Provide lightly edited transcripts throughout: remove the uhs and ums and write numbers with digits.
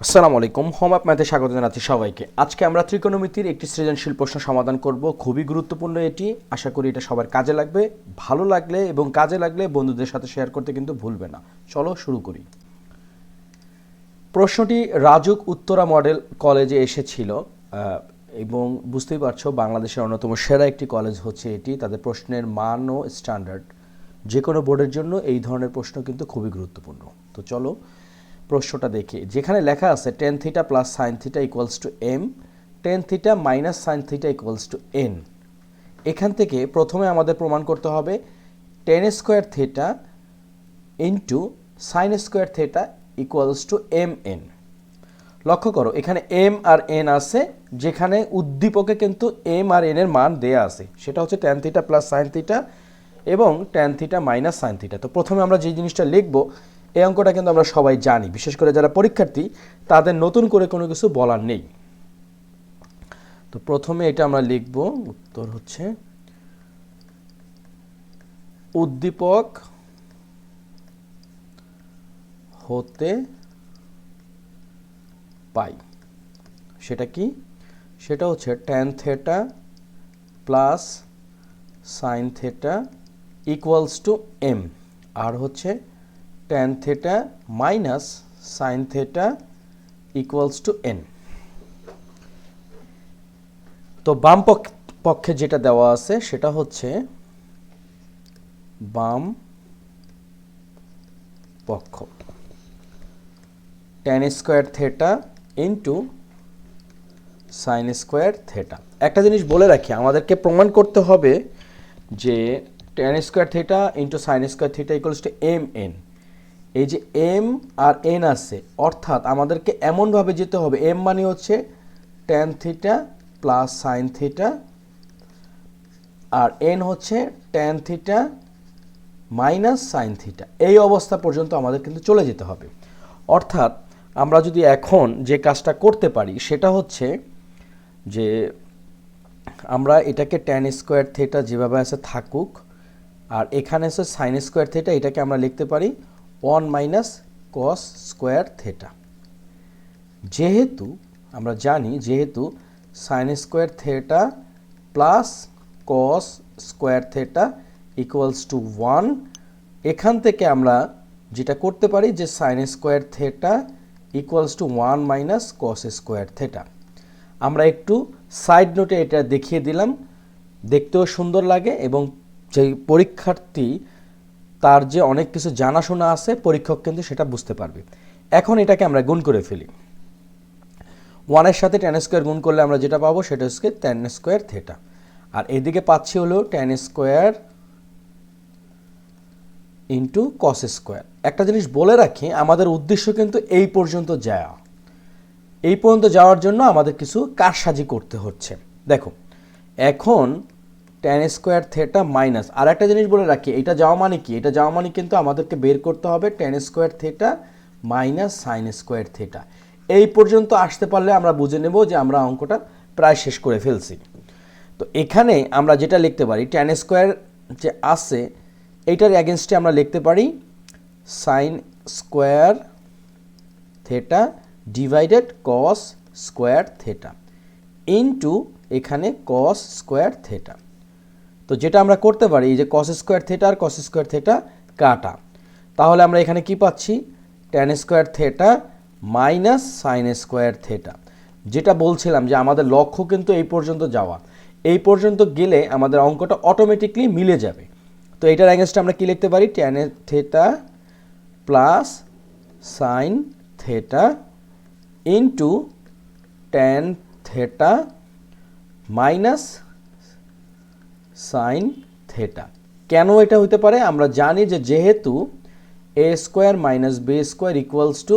আসসালামু আলাইকুম, home app ম্যাথে স্বাগত জানাচ্ছি সবাইকে। আজকে আমরা ত্রিকোণমিতির একটি সৃজনশীল প্রশ্ন সমাধান করব। খুবই গুরুত্বপূর্ণ এটি, আশা করি এটা সবার কাজে লাগবে। ভালো লাগলে এবং কাজে লাগলে বন্ধুদের সাথে শেয়ার করতে কিন্তু ভুলবে না। চলো শুরু করি। প্রশ্নটি রাজুক উত্তরা মডেল কলেজে এসেছিল এবং বুঝতেই পারছো বাংলাদেশের অন্যতম সেরা একটি কলেজ হচ্ছে এটি। তাদের প্রশ্নের মান ও স্ট্যান্ডার্ড যে কোনো বোর্ডের জন্য এই ধরনের প্রশ্ন কিন্তু খুবই গুরুত্বপূর্ণ। তো চলো প্রশ্নটা দেখি। যেখানে লেখা আছে tan theta plus sine theta equals to M, tan theta minus sine theta equals to N. এখান থেকে প্রথমে আমাদের প্রমাণ করতে হবে tan square theta into sine square theta equals to M N. লক্ষ্য করো এখানে এম আর এন আছে, যেখানে উদ্দীপকে কিন্তু এম আর এন এর মান দেয়া আছে, সেটা হচ্ছে tan theta plus sine theta এবং tan theta minus sine theta. তো প্রথমে আমরা যে জিনিসটা লিখবো, এই অঙ্কটা কিন্তু আমরা সবাই জানি, বিশেষ করে যারা পরীক্ষার্থী তাদের নতুন করে কোনো কিছু বলার নেই। তো প্রথমে এটা আমরা লিখব, উত্তর হচ্ছে উদ্দীপক হতে পাই। সেটা কি? সেটা হচ্ছে tan theta plus sine theta equals to m, আর হচ্ছে tan theta minus sine theta equals to n. তো বাম পক্ষে যেটা দেওয়া আছে সেটা হচ্ছে বাম পক্ষ tan square theta into sine square theta. একটা জিনিস বলে রাখি, আমাদেরকে প্রমাণ করতে হবে যে tan square theta into sine square theta equals to M N. এই যে এম আর এন আছে, অর্থাৎ আমাদেরকে এমনভাবে যেতে হবে, এম মানে হচ্ছে tan theta plus sine theta আর এন হচ্ছে tan theta minus sine theta. এই অবস্থা পর্যন্ত আমাদের কিন্তু চলে যেতে হবে। অর্থাৎ আমরা যদি এখন যে কাজটা করতে পারি সেটা হচ্ছে যে আমরা এটাকে ট্যান স্কোয়ার থিটা যেভাবে আছে থাকুক, আর এখানে আছে সাইন স্কোয়ার থিটা, এটাকে আমরা লিখতে পারি 1 মাইনাস কস স্কোয়ার থেটা। যেহেতু আমরা জানি যেহেতু sign square theta plus cos square theta equals two 1, এখান থেকে আমরা যেটা করতে পারি যে sign square theta equals two 1 minus cos square theta. আমরা একটু সাইড নোটে এটা দেখিয়ে দিলাম, দেখতেও সুন্দর লাগে এবং যে পরীক্ষার্থী তার যে অনেক কিছু জানাশোনা আছে পরীক্ষক কিন্তু সেটা বুঝতে পারবে। এখন এটাকে আমরা গুণ করে ফেলি। 1 এর সাথে ট্যান স্কোয়ার গুণ করলে আমরা যেটা পাবো সেটা হচ্ছে ট্যান স্কোয়ার থেটা, আর এদিকে পাচ্ছি হলো tan square into cos square. একটা জিনিস বলে রাখি, আমাদের উদ্দেশ্য কিন্তু এই পর্যন্ত যাওয়া। এই পর্যন্ত যাওয়ার জন্য আমাদের কিছু কারসাজি করতে হচ্ছে। দেখো এখন ট্যান স্কোয়ার থেটা মাইনাস, আর একটা জিনিস বলে রাখি, এটা যাওয়া মানে কি? এটা যাওয়া মানে কিন্তু আমাদেরকে বের করতে হবে tan square theta minus sign square theta. এই পর্যন্ত আসতে পারলে আমরা বুঝে নেব যে আমরা অঙ্কটা প্রায় শেষ করে ফেলছি। তো এখানে আমরা যেটা লিখতে পারি, ট্যান স্কোয়ার যে আছে এইটার এগেনস্টে আমরা লিখতে পারি sign square theta divided cos square theta into এখানে কস স্কোয়ার থেটা। তো যেটা আমরা করতে পারি, এই যে কস স্কোয়ার থেটা আর কস স্কোয়ার থেটা কাটা, তাহলে আমরা এখানে কি পাচ্ছি? Tan square theta minus sign square theta. যেটা বলছিলাম যে আমাদের লক্ষ্য কিন্তু এই পর্যন্ত যাওয়া, এই পর্যন্ত গেলে আমাদের অঙ্কটা অটোমেটিকলি মিলে যাবে। তো এটার এগেনস্টে আমরা কি লিখতে পারি? Tan theta plus sine theta into tan theta minus sine theta. কেন এটা হতে পারে? আমরা জানি যে যেহেতু a square minus b square equals to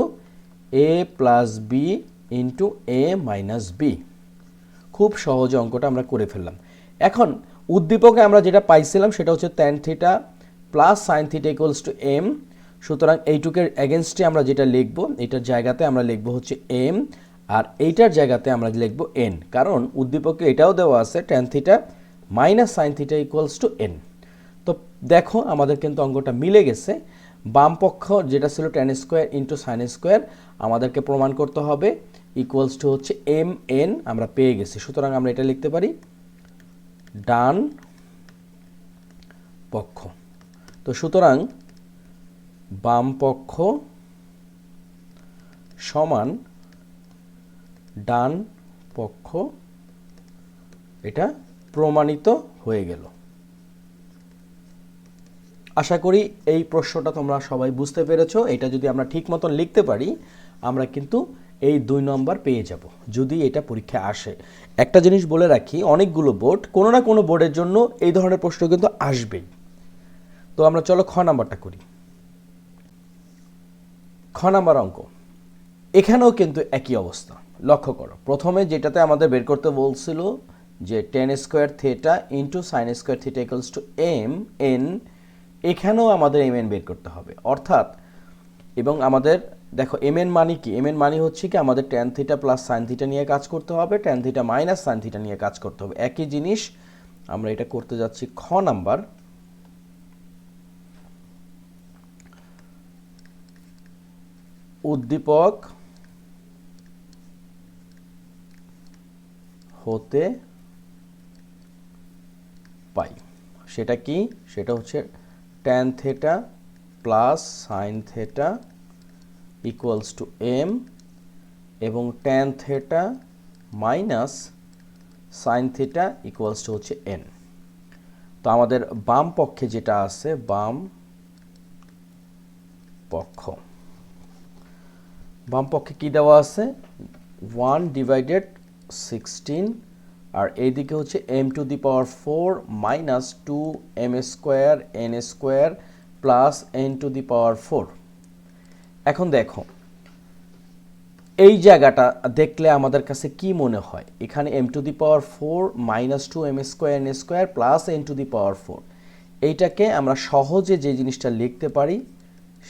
a plus b into a minus b. খুব সহজে অঙ্কটা আমরা করে ফেললাম। এখন উদ্দীপকে আমরা যেটা পাইছিলাম সেটা হচ্ছে tan theta plus sine theta equals to M. সুতরাং এইটুকের এগেনস্টে আমরা যেটা লিখব, এটার জায়গাতে আমরা লিখব হচ্ছে এম, আর এইটার জায়গাতে আমরা লিখব এন, কারণ উদ্দীপকে এটাও দেওয়া আছে tan theta minus sine theta equals to n. তো দেখো আমাদের কিন্তু অঙ্কটা মিলে গেছে। বাম পক্ষ যেটা ছিল tan square into sine square আমাদেরকে প্রমাণ করতে হবে ইকুয়ালস টু হচ্ছে এম এন, আমরা পেয়ে গেছি। সুতরাং আমরা এটা লিখতে পারি ডান পক্ষ। তো সুতরাং বাম পক্ষ সমান ডান পক্ষ, এটা প্রমাণিত হয়ে গেল। আশা করি এই প্রশ্নটা তোমরা সবাই বুঝতে পেরেছো। এটা যদি আমরা ঠিক মতন লিখতে পারি আমরা কিন্তু এই 2 নম্বর পেয়ে যাব যদি এটা পরীক্ষায় আসে। একটা জিনিস বলে রাখি, অনেকগুলো বোর্ড, কোনো না কোনো বোর্ডের জন্য এই ধরনের প্রশ্ন কিন্তু আসবেই। তো আমরা চলো খ নাম্বারটা করি। খ নাম্বার অঙ্ক, এখানেও কিন্তু একই অবস্থা। লক্ষ্য করো, প্রথমে যেটাতে আমাদের বের করতে বলছিল যে tan square theta into sine square theta equals to M N, এখানেও আমাদের এম এন বের করতে হবে। অর্থাৎ এবং আমাদের দেখো এম এন মানে কি, এম এন মানে হচ্ছে কি আমাদের tan theta plus sine theta নিয়ে কাজ করতে হবে, tan theta minus sine theta নিয়ে কাজ করতে হবে। একই জিনিস আমরা এটা করতে যাচ্ছি খ নাম্বার। উদ্দীপক হতে পাই, সেটা কি, সেটা হচ্ছে tan theta plus sine theta equals to m এবং tan theta minus sine theta equals to হচ্ছে এন। তো আমাদের বাম পক্ষে যেটা আছে, বাম পক্ষে কি দেওয়া আছে 1/16 আর এইদিকে হচ্ছে m to the power 4 minus 2m square n square plus n to the power 4। এখন দেখো এই জায়গাটা দেখলে আমাদের কাছে কি মনে হয়, এখানে m to the power 4 minus 2m square n square plus n to the power 4, এইটাকে আমরা সহজে যে জিনিসটা লিখতে পারি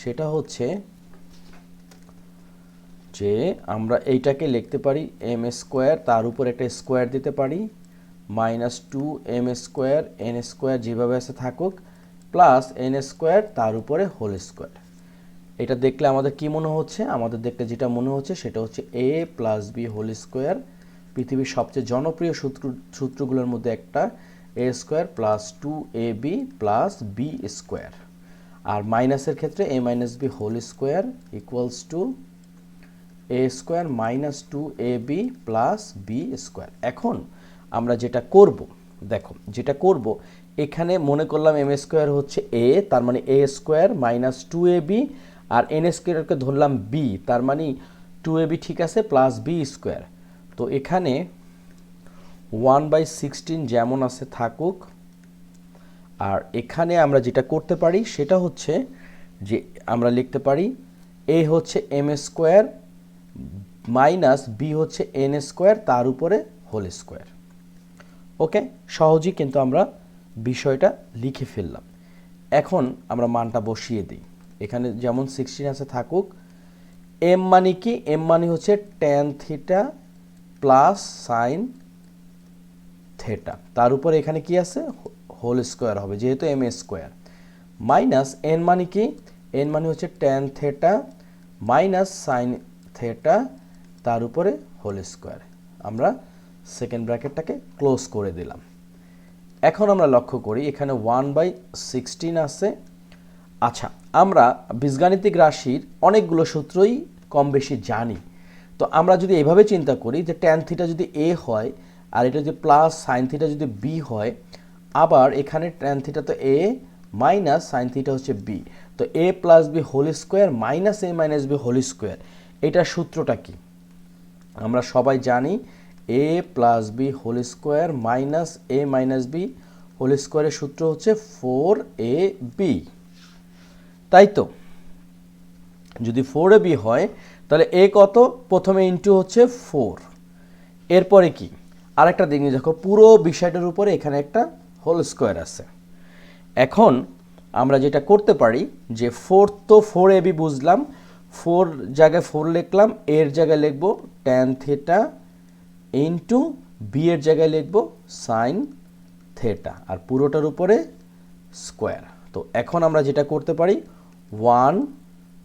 সেটা হচ্ছে যে আমরা এইটাকে লিখতে পারি এম স্কোয়ার, তার উপর একটা স্কোয়ার দিতে পারি, minus 2m square n square যেভাবে আছে থাকুক, প্লাস n স্কোয়ার তার উপরে হোল স্কোয়ার। এটা দেখলে আমাদের কি মনে হচ্ছে, আমাদের দেখলে যেটা মনে হচ্ছে সেটা হচ্ছে a plus B whole square, পৃথিবীর সবচেয়ে জনপ্রিয় সূত্রগুলোর মধ্যে একটা, a square plus 2ab plus b square. আর মাইনাসের ক্ষেত্রে a minus B whole square equals to a square minus 2ab plus b square. এখন আমরা যেটা করব, দেখো যেটা করব, এখানে মনে করলাম m স্কোয়ার হচ্ছে a, তার মানে a স্কোয়ার মাইনাস 2ab, আর n স্কোয়ারকে ধরলাম b, তার মানে 2ab ঠিক আছে প্লাস b স্কোয়ার। তো এখানে 1/16 যেমন আছে থাকুক, আর এখানে আমরা যেটা করতে পারি সেটা হচ্ছে যে আমরা লিখতে পারি a হচ্ছে m স্কোয়ার মাইনাস বি হচ্ছে এন স্কোয়ার তার উপরে হোল স্কোয়ার। ওকে, সহজেই কিন্তু আমরা বিষয়টা লিখে ফেললাম। এখন আমরা মানটা বসিয়ে দিই, এখানে যেমন 16 আছে থাকুক। এম মানে কি, এম মানে হচ্ছে tan theta plus sine theta, তার উপরে এখানে কি আছে হোল স্কোয়ার হবে যেহেতু এম স্কোয়ার, মাইনাস এন মানে কি, এন মানে হচ্ছে tan theta minus sine theta তার উপরে হোল স্কোয়ার। আমরা সেকেন্ড ব্র্যাকেটটাকে ক্লোজ করে দিলাম। এখন আমরা লক্ষ্য করি এখানে 1/16 আছে। আচ্ছা, আমরা বীজগাণিতিক রাশির অনেকগুলো সূত্রই কম বেশি জানি। তো আমরা যদি এভাবে চিন্তা করি যে ট্যান থিটা যদি a হয় আর এটা যদি প্লাস সাইন থিটা যদি b হয়, আবার এখানে ট্যান থিটা তো a মাইনাস সাইন থিটা হচ্ছে b, তো a plus B whole square minus a minus B whole square, এটার সূত্রটা কি আমরা সবাই জানি, a plus B whole square minus a minus B whole স্কোয়ারের সূত্র হচ্ছে 4ab, তাই তো? যদি 4ab হয় তাহলে a কত, প্রথমে ইন্টু হচ্ছে 4, এরপরে কি আরেকটা দিক নিয়ে দেখো, পুরো বিষয়টার উপরে এখানে একটা হোল স্কোয়ার আছে। এখন আমরা যেটা করতে পারি যে 4 তো 4ab বুঝলাম, 4 জায়গায় 4 লিখলাম, এর জায়গায় লিখব ট্যান থিটা ইন্টু বি এর জায়গায় লিখব সাইন থিটা, আর পুরোটার উপরে স্কোয়ার। তো এখন আমরা যেটা করতে পারি 1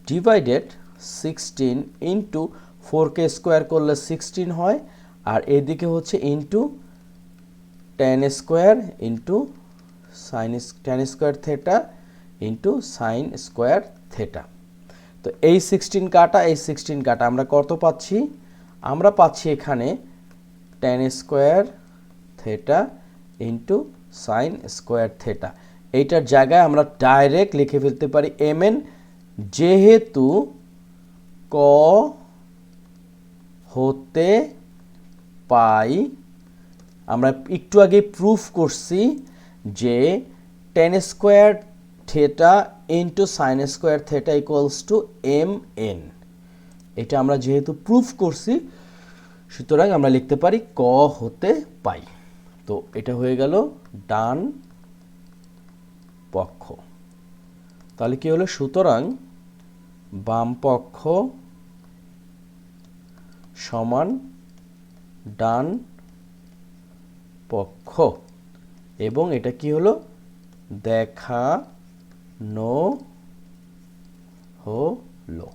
ডিভাইডেড 16 ইন্টু 4কে স্কোয়ার করলে 16 হয়, আর এদিকে হচ্ছে into tan square into tan square theta into sine square theta. তো এই 16 কাটা, এই 16 কাটা, আমরা কত পাচ্ছি? আমরা পাচ্ছি এখানে tan square theta into sine square theta. এইটার জায়গায় আমরা ডাইরেক্ট লিখে ফেলতে পারি mn, যেহেতু ক হতে পাই। আমরা একটু আগে প্রুফ করছি যে tan square theta into sine square theta equals two mn। এটা আমরা যেহেতু প্রুফ করছি, সুতরাং আমরা লিখতে পারি ক হতে পাই। তো এটা হয়ে গেল ডান পক্ষ। তাহলে কি হলো? সুতরাং বাম পক্ষ সমান ডান পক্ষ। এবং এটা কি হলো? দেখানো হলো।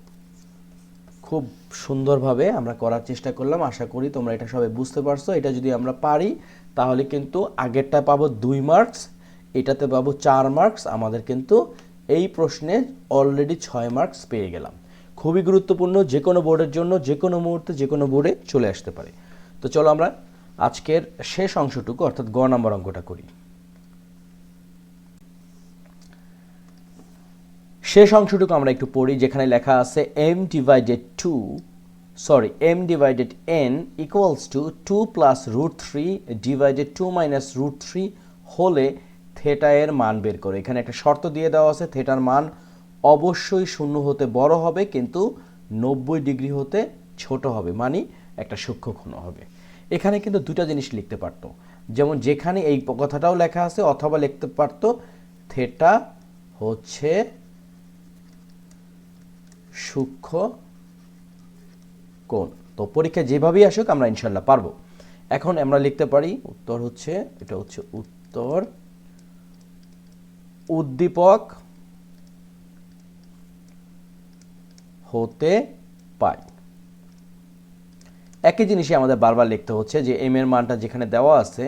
খুব সুন্দরভাবে আমরা করার চেষ্টা করলাম। আশা করি তোমরা এটা সবাই বুঝতে পারছো। এটা যদি আমরা পারি তাহলে কিন্তু আগেরটা পাবো 2 মার্কস, এটাতে পাবো 4 মার্কস। আমাদের কিন্তু এই প্রশ্নে অলরেডি 6 মার্কস পেয়ে গেলাম। খুবই গুরুত্বপূর্ণ, যে কোনো বোর্ডের জন্য যে কোনো মুহূর্তে যে কোনো বোর্ডে চলে আসতে পারে। তো চলো আমরা আজকের শেষ অংশটুকু অর্থাৎ গ নাম্বার অঙ্কটা করি। শেষ অংশটুকু আমরা একটু পড়ি, যেখানে লেখা আছে m divided n equals to 2 plus root 3 divided 2 minus root 3 হলে থেটা এর মান বের করে। এখানে একটা শর্ত দিয়ে দেওয়া আছে, থেটার মান অবশ্যই 0 হতে বড় হবে কিন্তু 90 ডিগ্রি হতে ছোট হবে, মানে একটা সূক্ষ্মকোণ হবে। এখানে কিন্তু দুটা জিনিস লিখতে পারতো, যেমন যেখানে এই কথাটাও লেখা আছে, অথবা লিখতে পারতো থেটা হচ্ছে সূক্ষ্ম কোণ। তো পরীক্ষা যেভাবেই আসুক আমরা ইনশাল্লাহ পারবো। এখন আমরা লিখতে পারি উত্তর হচ্ছে, এটা হচ্ছে উত্তর, উদ্দীপক হতে পায়। একই জিনিসই আমাদের বারবার লিখতে হচ্ছে যে m এর মানটা যেখানে দেওয়া আছে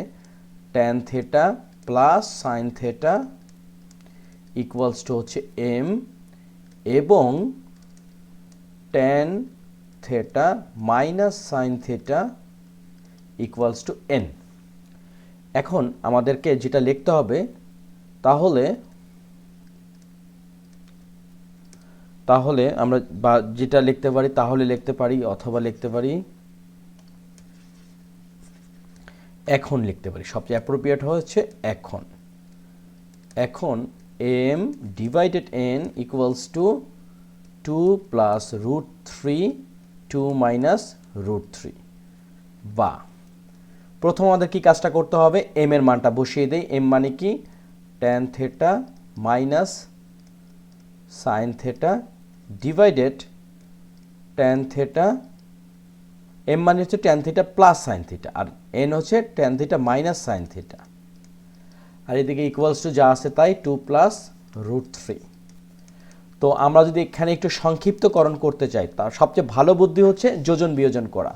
tan theta plus sine theta equals to হচ্ছে m, এবং tan theta minus sine theta equals two n। এখন আমাদেরকে যেটা লিখতে হবে, তাহলে আমরা যেটা লিখতে পারি তাহলে লিখতে পারি, অথবা লিখতে পারি, এখন লিখতে পারি। সবচেয়ে অ্যাপ্রোপ্রিয়েট হচ্ছে এখন m divided n equals to 2 plus root 3 2 minus root 3। বা প্রথম আমাদের কি কাজটা করতে হবে? m এর মানটা বসিয়ে দেই। m মানে কি? tan theta minus sine theta divided tan theta, m মানে হচ্ছে tan theta plus sine theta, আর n হচ্ছে tan theta minus sine theta, আর এদিকে ইকুয়ালস টু যা আছে তাই 2 প্লাস রুট 3। তো আমরা যদি এখানে একটু সংক্ষিপ্তকরণ করতে চাই, তার সবচেয়ে ভালো বুদ্ধি হচ্ছে যোজন বিয়োজন করা।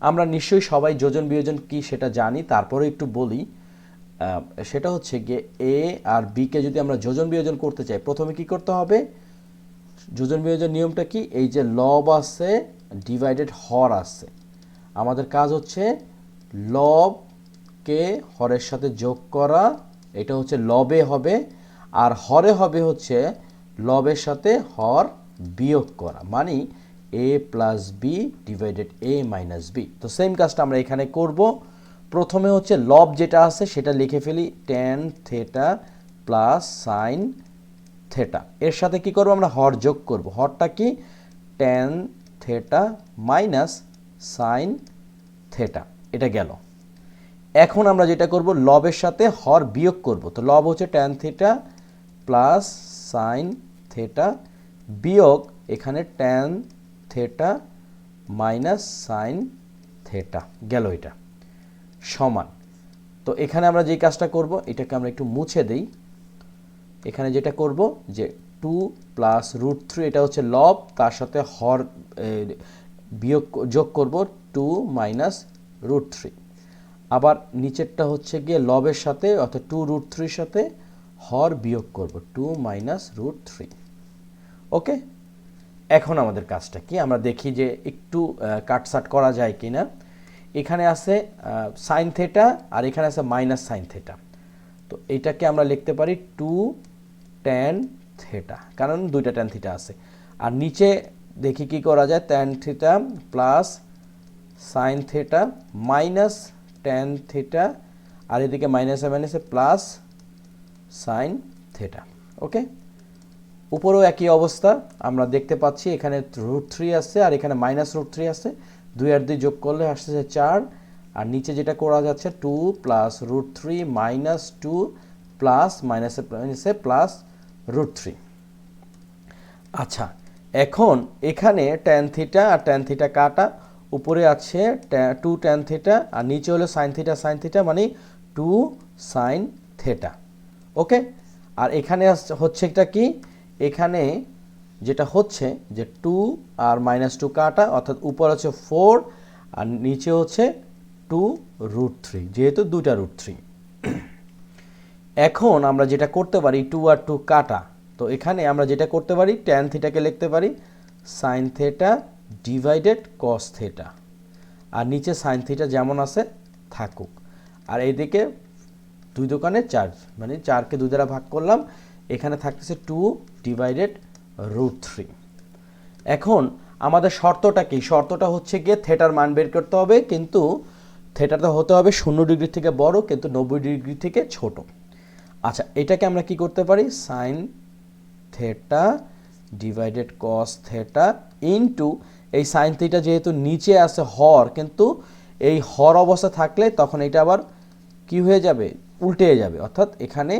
আমরা নিশ্চয়ই সবাই যোজন বিয়োজন কি সেটা জানি, তারপরে একটু বলি। সেটা হচ্ছে গিয়ে a আর b কে যদি আমরা যোজন বিয়োজন করতে চাই, প্রথমে কি করতে হবে? যোজন বিয়োজন নিয়মটা কি? এই যে লব আছে ডিভাইডেড হর আছে, আমাদের কাজ হচ্ছে লবকে হরের সাথে যোগ করা, এটা হচ্ছে লবে হবে, আর হরে হবে হচ্ছে লবের সাথে হর বিয়োগ করা, মানে a plus B divided a minus B. তো সেম কাজটা আমরা এখানে করব। প্রথমে হচ্ছে লব যেটা আছে সেটা লিখে ফেলি tan theta plus sine theta, এর সাথে কি করব? আমরা হর যোগ করব। হরটা কি? tan theta minus sine theta, এটা গেল। এখন আমরা যেটা করব, লবের সাথে হর বিয়োগ করব। তো লব হচ্ছে tan theta plus sine theta বিয়োগ এখানে tan theta minus sine theta, গেল এটা, সমান। তো এখানে আমরা যে কাজটা করব, এটাকে আমরা একটু মুছে দেই। এখানে যেটা করব যে প্লাস রুট থ্রি, এটা হচ্ছে লব, তার সাথে হর বিয়োগ যোগ করব 2 মাইনাস রুট থ্রি। আবার নিচেরটা হচ্ছে গিয়ে লবের সাথে অর্থাৎ 2 রুট থ্রির সাথে হর বিয়োগ করব 2 মাইনাস রুট থ্রি। ওকে, এখন আমাদের কাজটা কি আমরা দেখি যে একটু কাটসাট করা যায় কিনা। এখানে আছে সাইন থেটা আর এখানে আছে মাইনাস সাইন থেটা, তো এইটাকে আমরা লিখতে পারি 2 ট্যান থেটা, কারণ দুইটা ট্যান থিটা আছে। আর নিচে দেখি কি করা যায়, tan theta plus sine theta minus tan theta, আর এদিকে মাইনাসে মাইনাসে প্লাস সাইন থেটা। ওকে, উপরেও একই অবস্থা আমরা দেখতে পাচ্ছি, এখানে রুট থ্রি আছে আর এখানে মাইনাস রুট থ্রি আছে, 2 আর 2 যোগ করলে আসছে 4, আর নিচে যেটা করা যাচ্ছে 2 plus root three minus 2 plus মাইনাসে মাইনাসে প্লাস রুট থ্রি। আচ্ছা, এখন এখানে ট্যান থিটা আর ট্যান থিটা কাটা, উপরে আছে 2 ট্যান থিটা আর নিচে হলো সাইন থিটা মানে 2 সাইন থেটা। ওকে, আর এখানে হচ্ছে এটা কি, এখানে যেটা হচ্ছে যে 2 আর মাইনাস 2 কাটা, অর্থাৎ উপর হচ্ছে 4 আর নিচে হচ্ছে 2 রুট থ্রি, যেহেতু দুইটা রুট থ্রি। এখন আমরা যেটা করতে পারি 2 আর 2 কাটা, তো এখানে আমরা যেটা করতে পারি ট্যান থিটাকে লিখতে পারি sine theta divided cos theta, আর নিচে সাইন থিটা যেমন আছে থাকুক, আর এইদিকে 2 দোকানে 4 মানে 4কে 2 দ্বারা ভাগ করলাম, এখানে থাকতেছে 2 ডিভাইডেড রুট থ্রি। এখন আমাদের শর্তটা কি, শর্তটা হচ্ছে গিয়ে থেটার মান বের করতে হবে, কিন্তু থেটাটা হতে হবে 0 ডিগ্রি থেকে বড় কিন্তু 90 ডিগ্রি থেকে ছোট। আচ্ছা, এটাকে আমরা কি করতে পারি, sine theta divided cos theta into এই সাইন থিটা যেহেতু নিচে আছে হর, কিন্তু এই হর অবস্থা থাকলে তখন এটা আবার কি হয়ে যাবে, উল্টে যাবে, অর্থাৎ এখানে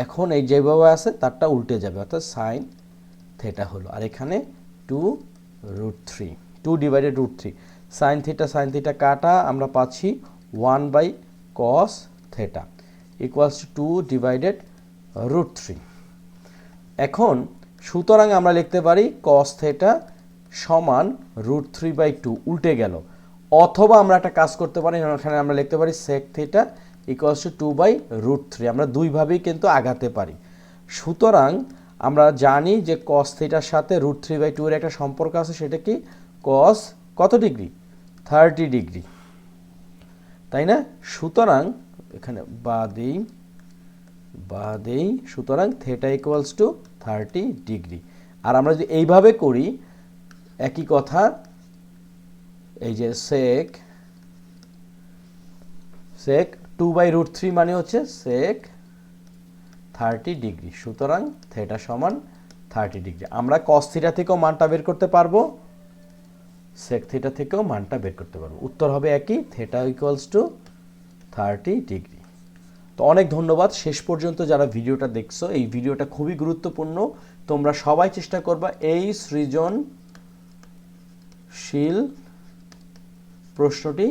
এখন এই যেভাবে আছে তারটা উল্টে যাবে, অর্থাৎ সাইন থেটা হলো, আর এখানে 2 root three 2 divided root three, sine theta কাটা আমরা পাচ্ছি 1 by cos theta equals to 2 divided root three. এখন সুতরাং আমরা লিখতে পারি কস থেটা সমান রুট থ্রি বাই 2, উল্টে গেল, অথবা আমরা একটা কাজ করতে পারি, এখানে আমরা লিখতে পারি sec theta equals to 2 by root three, আমরা দুইভাবেই কিন্তু আগাতে পারি। সুতরাং আমরা জানি যে কস থিটার সাথে রুট থ্রি বাই 2 এর একটা সম্পর্ক আছে, সেটা কি কস কত ডিগ্রি, 30 ডিগ্রি, তাই না? সুতরাং এখানে বাদেই সুতরাং থেটা ইকুয়ালস টু 30 ডিগ্রি। আর আমরা যদি এইভাবে করি একই কথা, এই যে সেক 2 বাই রুট থ্রি মানে হচ্ছে সেক 30 ডিগ্রি, সুতরাং থেটা সমান 30 ডিগ্রি। আমরা কস থিটা থেকেও মানটা বের করতে পারবো, সেক থিটা থেকেও মানটা বের করতে পারবো, উত্তর হবে একই, থেটা ইকুয়ালস টু 30 ডিগ্রি। তো অনেক ধন্যবাদ শেষ পর্যন্ত যারা ভিডিওটা দেখছো, এই ভিডিওটা খুবই গুরুত্বপূর্ণ, তোমরা সবাই চেষ্টা করবা এই সৃজনশীল প্রশ্নটি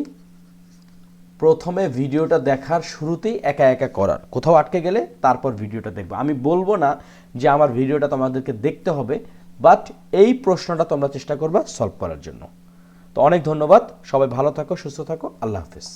প্রথমে ভিডিওটা দেখার শুরুতেই একা একা করার, কোথাও আটকে গেলে তারপর ভিডিওটা দেখবা। আমি বলবো না যে আমার ভিডিওটা তোমাদেরকে দেখতে হবে, বাট এই প্রশ্নটা তোমরা চেষ্টা করবা সলভ করার জন্য। তো অনেক ধন্যবাদ, সবাই ভালো থাকো, সুস্থ থাকো, আল্লাহ হাফেজ।